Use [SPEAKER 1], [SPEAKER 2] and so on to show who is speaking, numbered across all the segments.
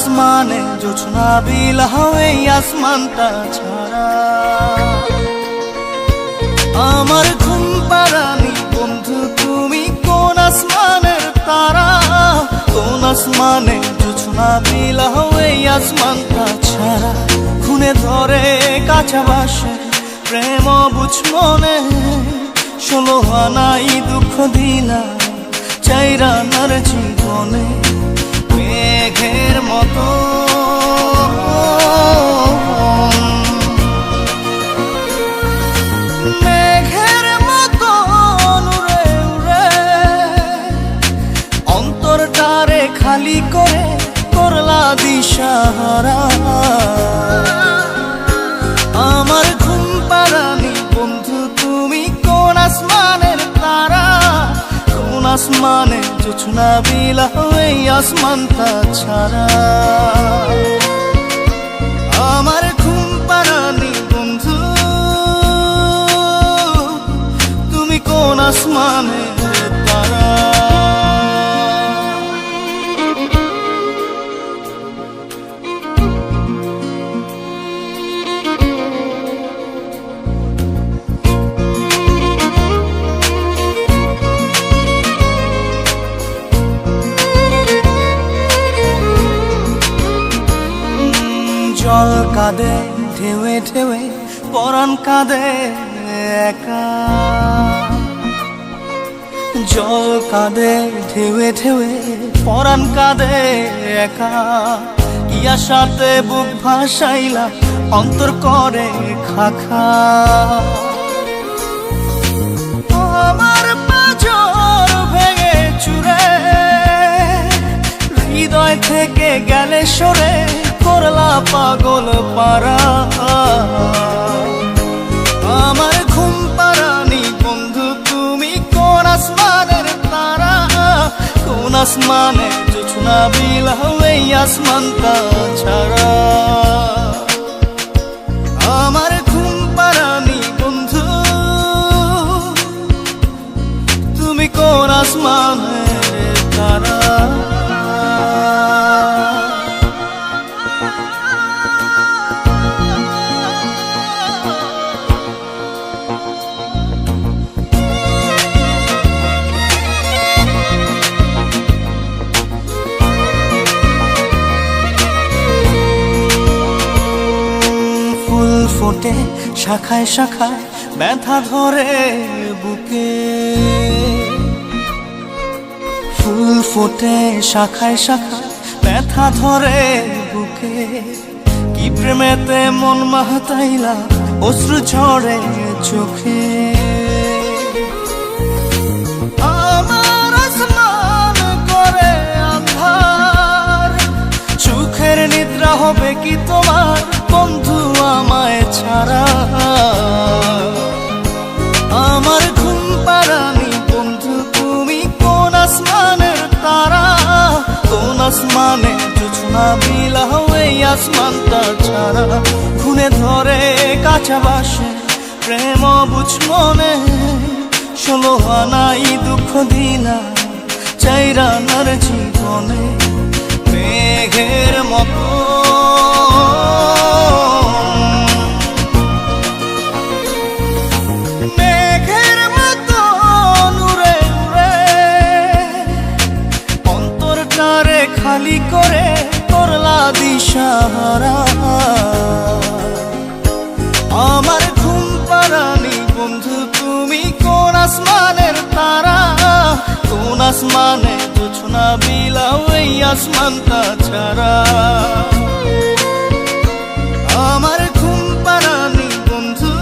[SPEAKER 1] আসমানে জোছনা বিলাও এই আসমানটা ছাড়া। আমার ঘুম পাড়ানি বন্ধু তুমি কোন আসমানের তারা, কোন আসমানে জোছনা বিলাও এই আসমানটা ছাড়া। খুনে ধরে কাঁচা বাসে প্রেম বুঝ মনে, 16 আনাই দুঃখ দিলা চাইরা নার জীবনে। মেঘের মতো মেঘের মতো উড়ে উড়ে অন্তরটারে খালি করে করলা দিশাহারা। আমার ঘুম পাড়ানি বন্ধু তুমি কোন আসমানের তারা, কোন আসমানে জোছনা বিলাও এই আসমানটা ছাড়া। আমার ঘুম পাড়ানি বন্ধু তুমি কোন আসমানের তারা। জল কাঁদে ঢেউে ঢেউে পরাণ কাঁদে একা, জল কাঁদে ঢেউে ঢেউে পরাণ কাঁদে একা। ইয়া সাথে বুক ভাসাইলা অন্তর করে খাখা। আমার পাঁজর ভেঙে চুরে হৃদয় থেকে গেলে সরে করলা পাগল পারা। আমার ঘুম পাড়ানি বন্ধু তুমি কোন আসমানের তারা, কোন আসমানে জোছনা বিলাও এই আসমানটা ছাড়া। আমার ঘুম পাড়ানি বন্ধু তুমি কোন আসমানের তারা। ফোটে শাখায় শাখায় ব্যথা ধরে বুকে, ফুল ফোটে শাখায় শাখায় ব্যথা ধরে বুকে। কি প্রেমেতে মন মাতাইলা অশ্রু ঝরে চোখে। আমার আসমান করে আন্ধার, সুখের নিদ্রা হবে কি তোমার বন্ধু আমায় ছাড়া। আমার ঘুম পাড়ানি বন্ধু তুমি কোন আসমানের তারা, কোন আসমানে জোছনা বিলাও এই আসমানটা ছাড়া। খুনে ধরে কাঁচা বাসে প্রেম বুঝ মনে, 16 আনাই দুঃখ দিলা চাইরা নার জীবনে। মেঘের মতো মেঘের মতো উড়ে উড়ে অন্তরটারে খালি করে করলা দিশাহারা। আমার ঘুম পাড়ানি বন্ধু তুমি কোন আসমানের তারা, কোন আসমানে জোছনা বিলাও এই আসমানটা ছাড়া। আমার ঘুম পাড়ানি বন্ধু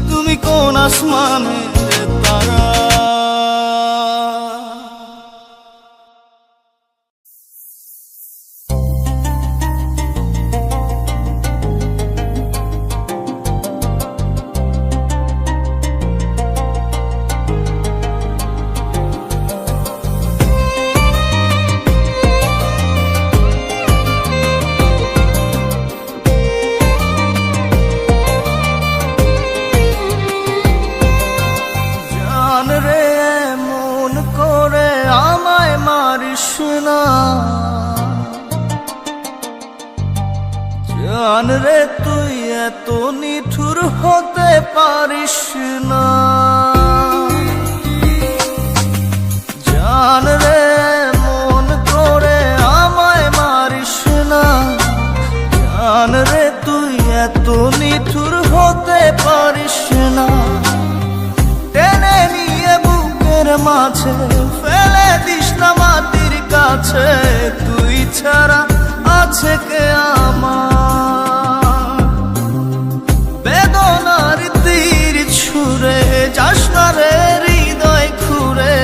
[SPEAKER 1] তুমি কোন আসমানের তারা। না। জান রে তুই এত নিঠুর হতে পারিস না। জান রে মন করে আমায় মারিস না। জান রে তুই এত নিঠুর হতে পারিস না। টেনে নিয়ে বুকের মাঝে ফেলে দিস না মাটির কাছে। তুই ছাড়া আছে কে আমার? বেদনার তীর ছুঁড়ে যাস না রে হৃদয় খুঁড়ে,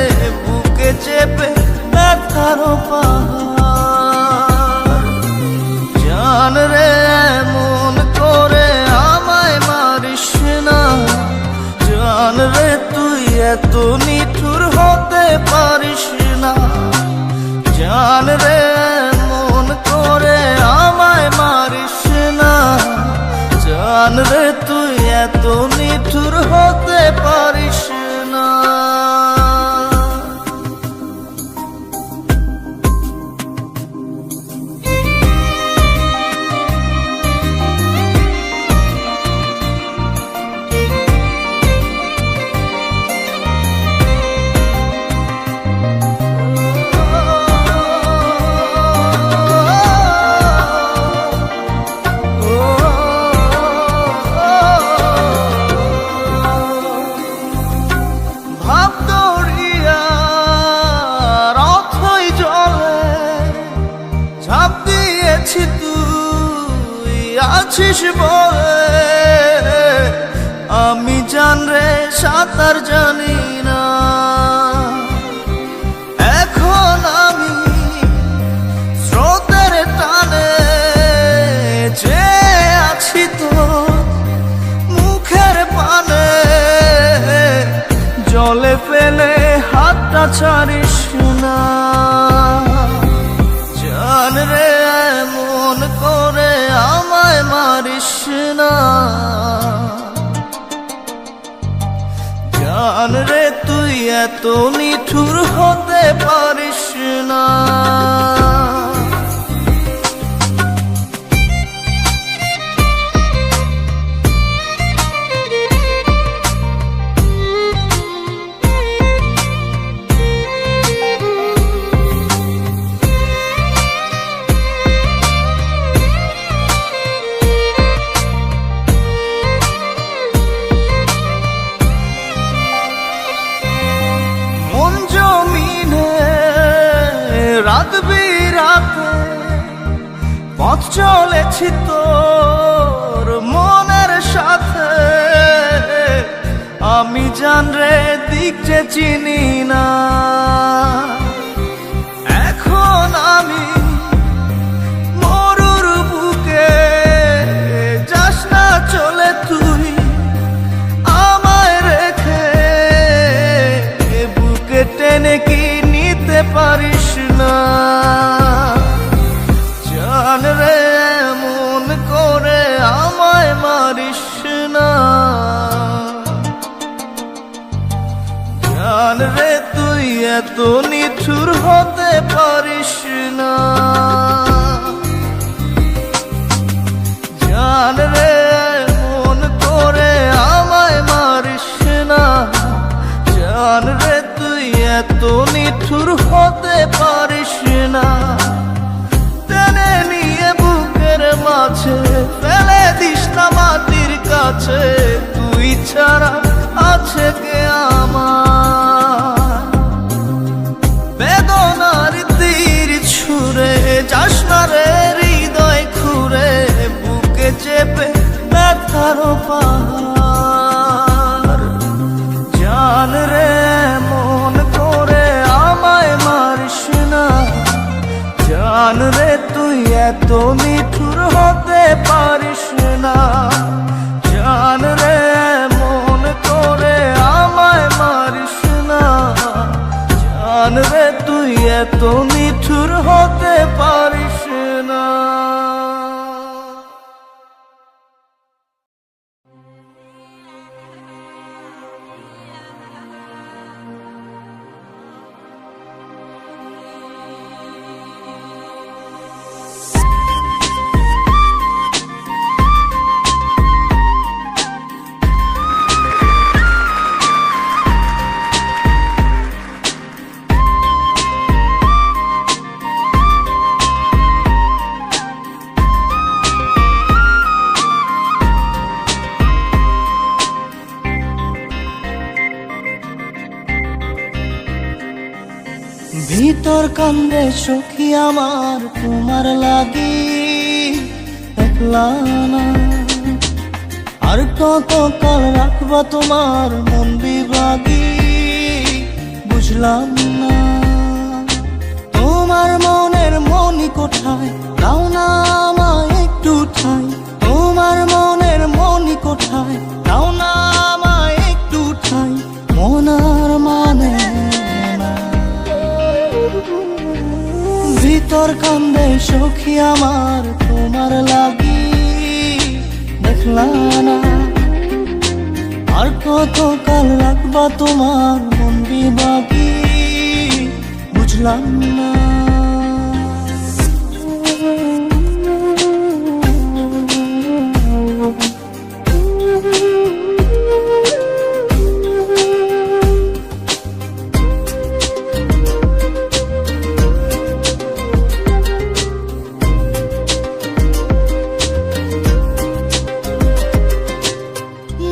[SPEAKER 1] বুকে চেপে ব্যথার পাহাড়। জান রে মন করে আমায় মারিস না। জান রে তুই এত নিঠুর হতে পারিস না। জান রে মন করে আমায় মারিস না। জান রে তুই এত নিঠুর হতে পারিস না। তুই আছিস বলে আমি জান রে সাঁতার জানি না। এখন আমি স্রোতের টানে যে আছি তো মুখের পানে। জলে ফেলে হাতটা ছাড়িস না। জান রে মন করে আমায় মারিস না। জান রে তুই এত নিঠুর হতে পারিস না। রাত বিরাতে পথ চলেছি তোর মনের সাথে। আমি জান রে দিক যে চিনি না। এখন আমি মরুর বুকে যাস না চলে তুই আমায় রেখে। বুকে টেনে কি নিতে পারিস না। জান রে মন করে আমায় মারিস না। জান রে তুই এত নিঠুর হতে পারিস না। জান রে মন করে আমায় মারিস না। জান রে তুই এত নিঠুর হতে পারিস না। টেনে নিয়ে বুকের মাঝে ফেলে দিস না মাটির কাছে। তুই ছাড়া আছে কে আমার? বেদনার তীর ছুঁড়ে যাস না রে হৃদয় খুঁড়ে, বুকে চেপে ব্যথার পাহাড়। জান রে মন করে আমায় মারিস না। জান রে তুই এত নিঠুর হতে পারিস না। জান রে মন করে আমায় মারিস না। জান রে তুই এত নিঠুর হতে পারিস না। ভিতর কান্দে সখী আমার তোমার লাগি, একলা না। আর কত কাল রাখবা তোমার মন বিভাগী, বুঝলাম না। তোমার মনের মনি কোঠায় দাও না আমায় একটু ঠাই, তোমার মনের মনি কোঠায় দাও না আমায় একটু ঠাই, মনার মানে না। ভিতর কান্দে সখী আমার তোমার লাগি, দেখলা না। আর কত কাল রাখবা তোমার মন বিভাগী, বুঝলাম না।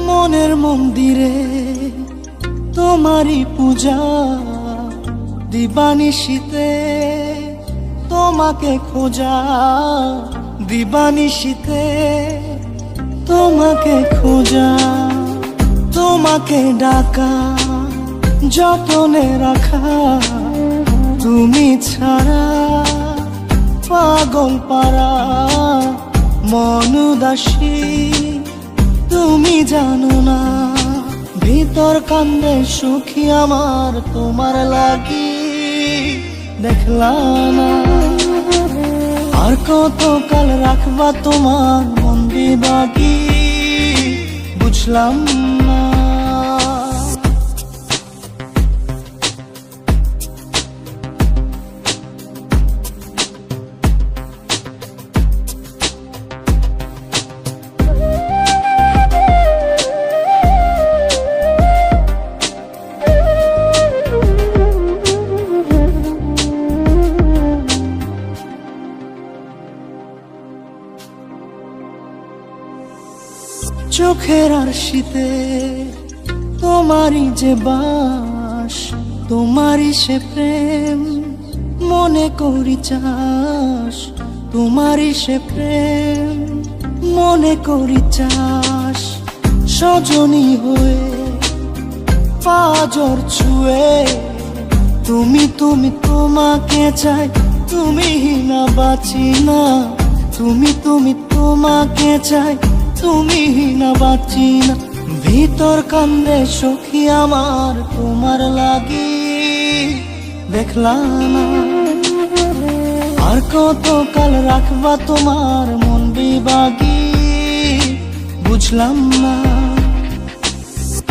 [SPEAKER 1] মনের মন্দিরে তোমারই পূজা, দিবানিশীতে তোমাকে খোঁজা, দিবানিশীতে তোমাকে খোঁজা, তোমাকে ডাকা, যতনে রাখা, তুমি ছাড়া পাগল পারা মন উদাসী, তুমি জানো না। ভিতর কান্দে সুখী আমার তোমার লাগি, দেখলা না। আর কত কাল রাখবা তোমার মন বিভাগী, বুঝলাম না। চোখের আরশিতে তোমারই যে বাস, তোমারই সে প্রেম মনে করি চাস, তোমারই সে প্রেম মনে করি চাস। সজনী হয়ে পাজর ছুঁয়ে তুমি তুমি তোমাকে চাই, তুমি না বাঁচি না। তুমি তুমি তোমাকে চাই, তুমি না বাঁচি না। ভিতর কান্দে সখী আমার তোমার লাগি, দেখলা না। আর কত কাল রাখবা তোমার মন বিভাগী, বুঝলাম না।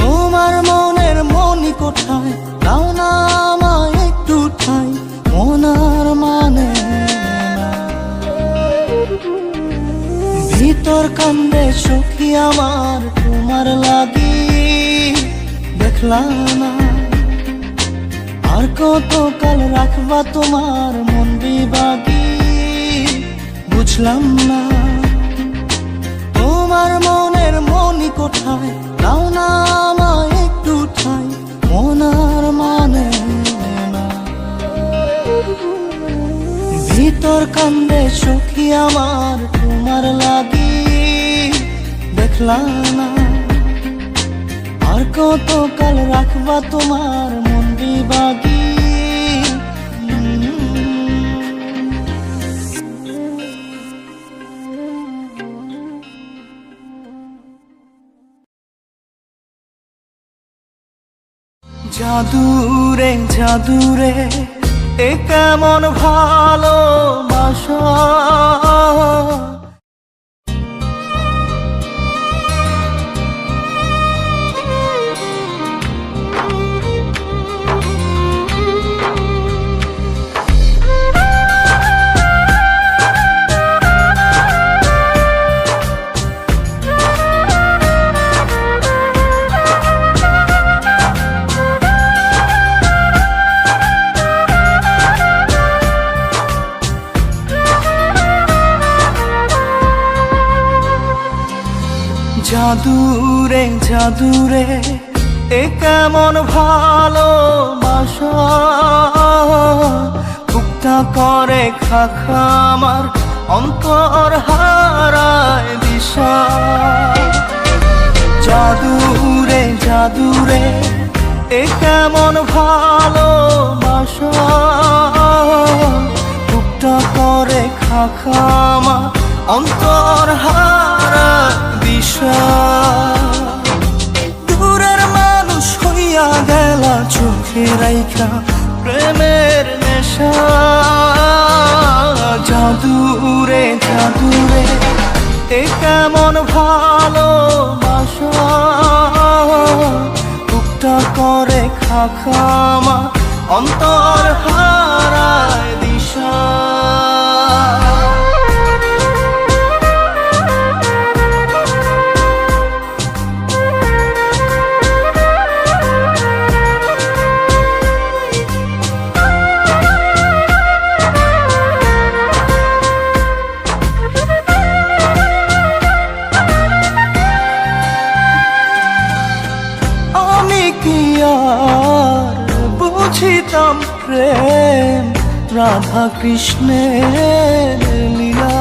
[SPEAKER 1] তোমার মনের মনি কোঠায় দাও না আমায় একটু ঠাই, মনার মানে না। ভিতর কান্দে সখী আমার তোমার লাগি, দেখলা না। আর কত কাল রাখবা তোমার মন বিভাগী, বুঝলাম না। তোমার মনের মনি কোঠায় দাও না আমায় একটু ঠাই, মনার মানে না। ভিতর কান্দে সখী আমার তোমার লাগি, দেখলা না। আর কত কাল রাখবা তোমার মন বিভাগী। জাদুরে জাদুরে এ কেমন ভালোবাসা, জাদুরে জাদুরে এ কেমন ভালোবাসা, বুকটা করে খাখা আমার অন্তর হারায় দিশা। জাদুরে জাদুরে এ কেমন ভালোবাসা, বুকটা করে খাখা আমার অন্তর হারায় দিশা। দূরের মানুষ হইয়া গেলা চোখে রাইখা প্রেমের নেশা। জাদুরে জাদুরে এ কেমন ভালোবাসা, বুকটা করে খাখা আমার অন্তর হারায় দিশা। বুঝিতাম প্রেম রাধা কৃষ্ণের লীলা,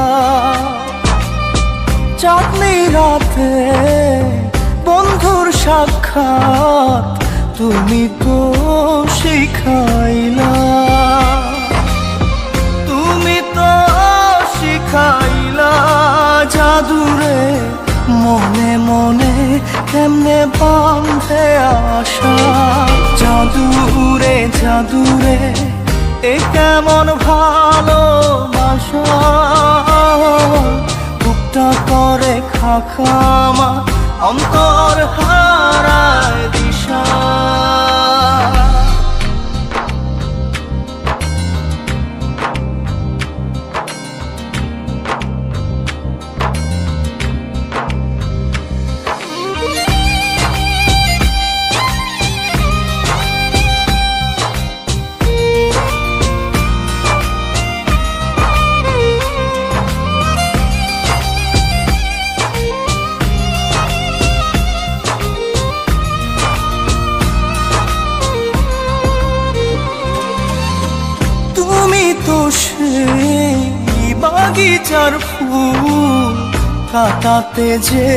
[SPEAKER 1] চাঁদনি রাতে বন্ধুর সাক্ষাৎ তুমি তো শিখাইলা। তুমি তো শিখাইলা জাদুরে মনে মনে কেমনে বাঁধে আশা। জাদুরে জাদুরে এ কেমন ভালোবাসা, বুকটা করে খাখা আমার অন্তর হারায় দিশা। সেই বাগিচার ফুল কাটাতে যে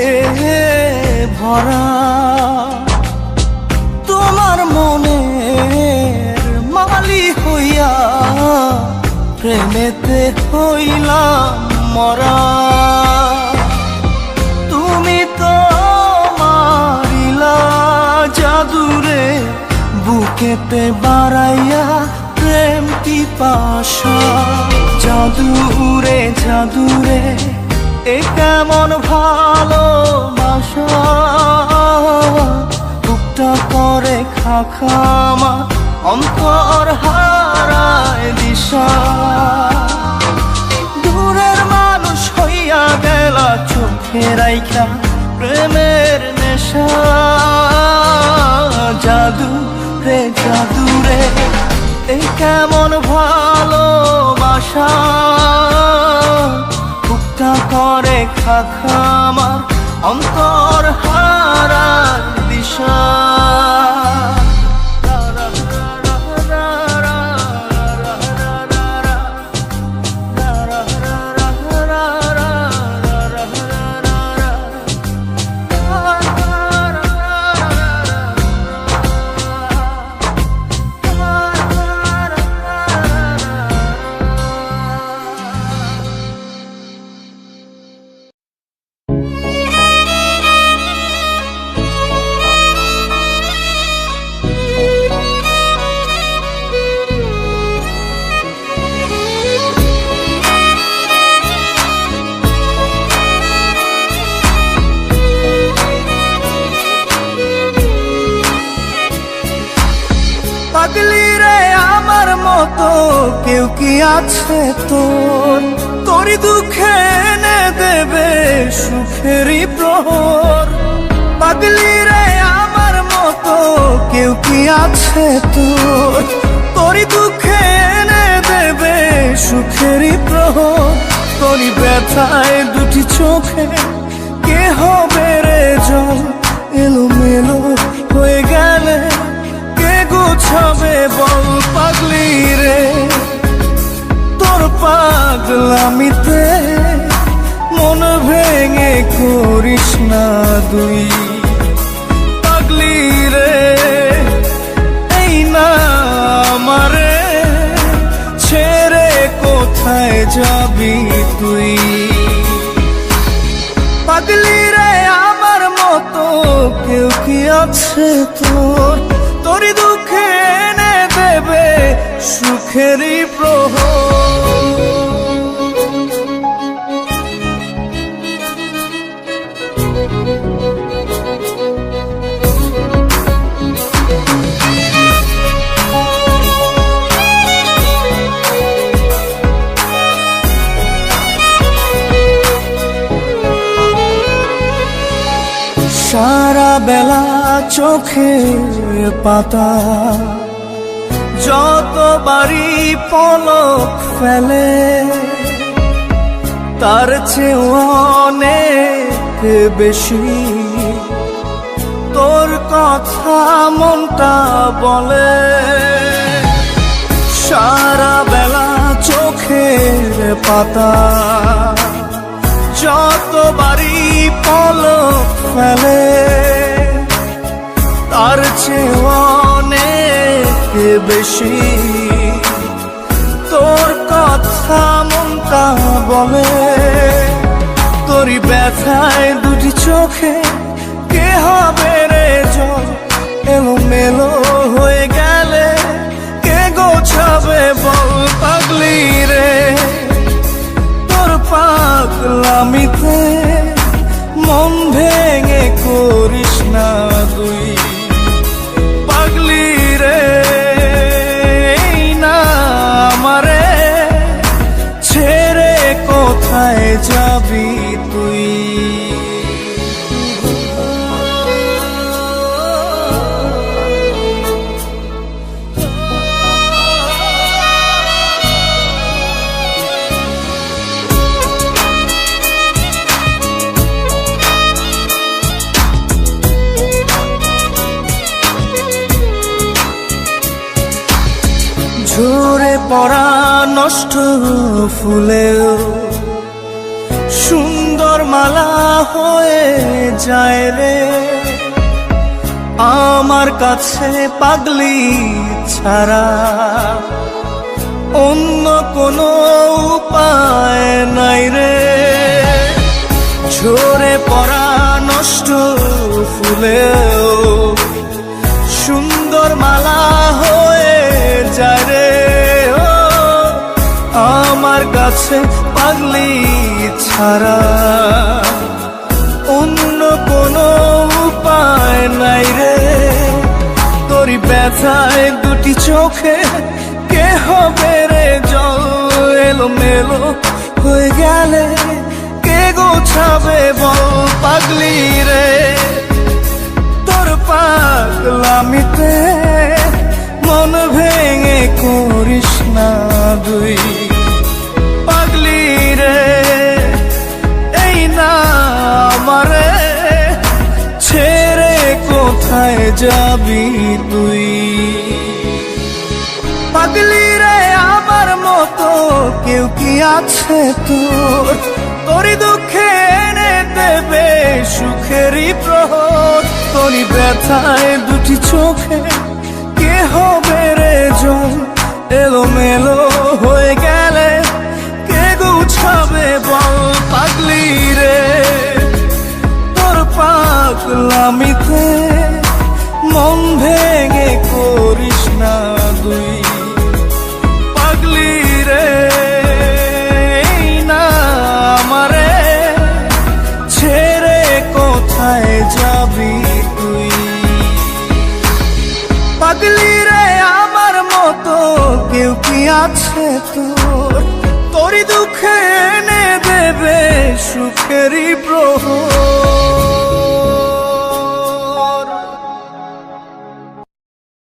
[SPEAKER 1] ভরা, তোমার মনের মালি হইয়া প্রেমেতে হইলাম মরা। তুমি তো মারিলা জাদুরে বুকেতে বাড়াইয়া প্রেম পিপাসা। জাদুরে জাদুরে এ কেমন ভালোবাসা, বুকটা করে খাখা আমার অন্তর হারায় দিশা। দূরের মানুষ হইয়া গেলা চোখে রাইখা প্রেমের নেশা। জাদুরে জাদুরে এ কেমন ভালোবাসা, বুকটা করে খাখা আমার অন্তর হারায় দিশা। পাগলি রে আমার মতো কেউ কি আছে তোর, তোরই দুঃখে এনে দেবে সুখেরই প্রহর। পাগলি রে আমার মতো কেউ কি আছে তোর, তোরই দুঃখে এনে দেবে সুখেরই প্রহর। তোরই ব্যথায় দুটি চোখে কে হবে রে জল, এলোমেলো হয়ে গেলে কে গুছাবে বল পাগলি রে। পাগলামিতে মন ভেঙে করিস না দুই। পাগলি রে এই না আমারে ছেড়ে কোথায় যাবি তুই। পাগলি রে আমার মতো কেউ কি আছে তোর, তোরই দুঃখে এনে দেবে সুখেরই প্রহর। সারা বেলা চোখের পাতা যতবারই পলক ফেলে, তার চেয়ে অনেক বেশি তোর কথা মনটা বলে। সারা বেলা চোখের পাতা যতবারই পলক ফেলে, তার চেয়ে অনেক বেশি তোর কথা মনটা বলে। তোরই ব্যথায় দুটি চোখে কে হবে রে জল, এলোমেলো হয়ে গেলে কে গোছাবে বল। পাগলি রে তোর পাগলামিতে মন ভেঙে করিস না তুই। পাগলি রে এই না আমারে ছেড়ে কোথায় যাবি তুই। ঝরে পড়া নষ্ট ফুলেও সুন্দর মালা হয়ে যায় রে আমার কাছে। পাগলি ছাড়া অন্য কোনো উপায় নাই রে। ঝরে পড়া নষ্ট ফুলেও সুন্দর মালা হয়ে যায় রে আমার কাছে। পাগলি ছাড়া অন্য কোনো উপায় নাই রে। তোরই ব্যথায় দুটি চোখে কে হবে রে জল, এলোমেলো হয়ে গেলে কে গোছাবে বল। পাগলি রে তোর পাগলামিতে মন ভেঙে করিস না দুই। পাগলি রে এই না আমারে ছেড়ে কোথায় যাবি তুই। পাগলি রে আমার মতো কেউ কি আছে তোর, তোরই দুঃখে এনে দেবে সুখেরই প্রহর। তোরই ব্যথায় দুটি চোখে কে হবে রে জল, এলোমেলো হয়ে গেলে কে গুছাবে বল। পাগলি রে তোর পাগলামিতে মন ভেঙে করিস না দুই। পাগলি রে এই না আমারে ছেড়ে কোথায় যাবি তুই। পাগলি রে আমার মতো কেউ কি আছে তোর, তোরই দুঃখে এনে দেবে সুখেরই প্রহর।